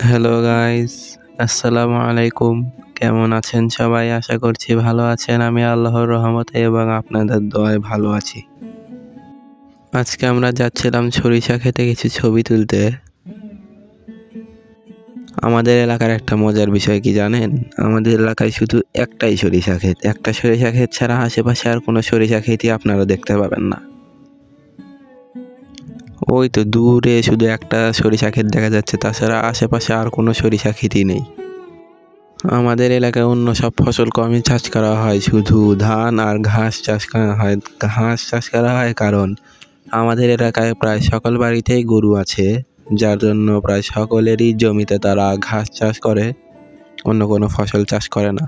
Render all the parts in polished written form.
Hello guys, আসসালামু আলাইকুম। কেমন আছেন সবাই? আশা করছি ভালো আছেন। আমি আল্লাহর রহমতে এবং আপনাদের দোয়ায় ভালো আছি। আজকে আমরা যাচ্ছিলাম সরিষা ক্ষেতে কিছু ছবি তুলতে। আমাদের এলাকার একটা মজার বিষয় কি জানেন? আমাদের এলাকায় শুধু একটাই সরিষা ক্ষেত। একটা সরিষা ক্ষেত ছাড়া আশেপাশে আর কোনো সরিষা ক্ষেতই আপনারা দেখতে পাবেন না। ওই তো দূরে শুধু একটা সরিষা ক্ষেত দেখা যাচ্ছে, তাছাড়া আশেপাশে আর কোনো সরিষা ক্ষেতই নেই। আমাদের এলাকায় অন্য সব ফসল কমই চাষ করা হয়, শুধু ধান আর ঘাস চাষ করা হয়। ঘাস চাষ করা হয় কারণ আমাদের এলাকায় প্রায় সকল বাড়িতেই গরু আছে, যার জন্য প্রায় সকলেরই জমিতে তারা ঘাস চাষ করে, অন্য কোনো ফসল চাষ করে না।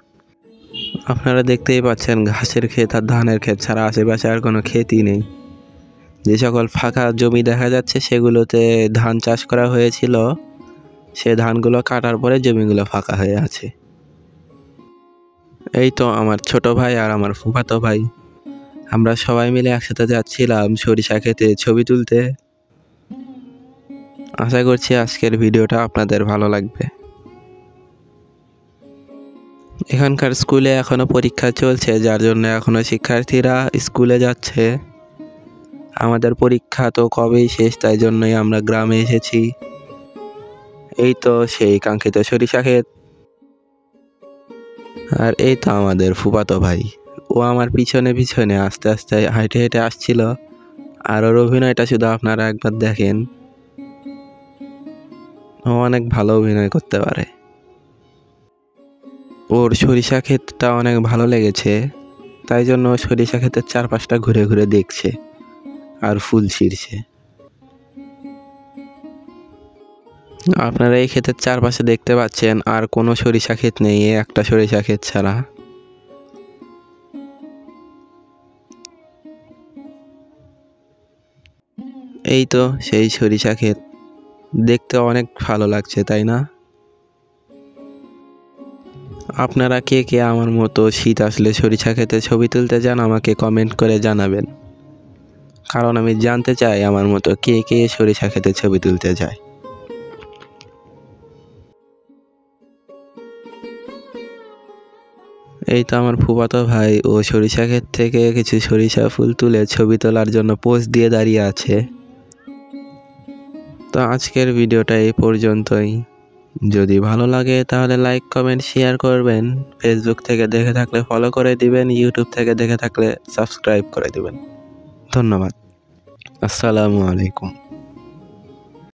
আপনারা দেখতেই পাচ্ছেন ঘাসের ক্ষেত আর ধানের ক্ষেত ছাড়া আশেপাশে আর কোনো ক্ষেতই নেই। যে সকল ফাঁকা জমি দেখা যাচ্ছে সেগুলোতে ধান চাষ করা হয়েছিল, সে ধানগুলো কাটার পরে জমিগুলো ফাঁকা হয়ে আছে। এই তো আমার ছোট ভাই আর আমার ফুফাতো ভাই, আমরা সবাই মিলে একসাথে যাচ্ছিলাম সরিষা ক্ষেতে ছবি তুলতে। আশা করছি আজকের ভিডিওটা আপনাদের ভালো লাগবে। এখানকার স্কুলে এখনো পরীক্ষা চলছে, যার জন্য এখনো শিক্ষার্থীরা স্কুলে যাচ্ছে। আমাদের পরীক্ষা তো কবেই শেষ, তাই জন্যই আমরা গ্রামে এসেছি। এই তো সেই কাঙ্ক্ষিত সরিষা ক্ষেত। আর এই তো আমাদের ফুফাতো ভাই, ও আমার পিছনে পিছনে আস্তে আস্তে হেঁটে হেঁটে আসছিল। আর ওর অভিনয়টা শুধু আপনারা একবার দেখেন, ও অনেক ভালো অভিনয় করতে পারে। ওর সরিষা ক্ষেতটা অনেক ভালো লেগেছে, তাই জন্য সরিষা ক্ষেতের চারপাশটা ঘুরে ঘুরে দেখছে আর ফুল ছিঁড়ছে। আপনারা এই ক্ষেতের চারপাশে দেখতে পাচ্ছেন আর কোনো সরিষা ক্ষেত নেই, একটা সরিষা ক্ষেত ছাড়া। এই তো সেই সরিষা ক্ষেত, দেখতে অনেক ভালো লাগছে তাই না? আপনারা কে কে আমার মতো শীত আসলে সরিষা ক্ষেতে ছবি তুলতে যান আমাকে কমেন্ট করে জানাবেন, কারণ আমি জানতে চাই আমার মতো কে কে সরিষা ক্ষেতে ছবি তুলতে যায়। এই তো আমার ফুফাতো ভাই, ও সরিষা ক্ষেত থেকে কিছু সরিষা ফুল তুলে ছবি তোলার জন্য পোজ দিয়ে দাঁড়িয়ে আছে। তো আজকের ভিডিওটা এই পর্যন্তই। যদি ভালো লাগে তাহলে লাইক কমেন্ট শেয়ার করবেন। ফেসবুক থেকে দেখে থাকলে ফলো করে দিবেন, ইউটিউব থেকে দেখে থাকলে সাবস্ক্রাইব করে দিবেন। ধন্যবাদ। আসসালামু আলাইকুম।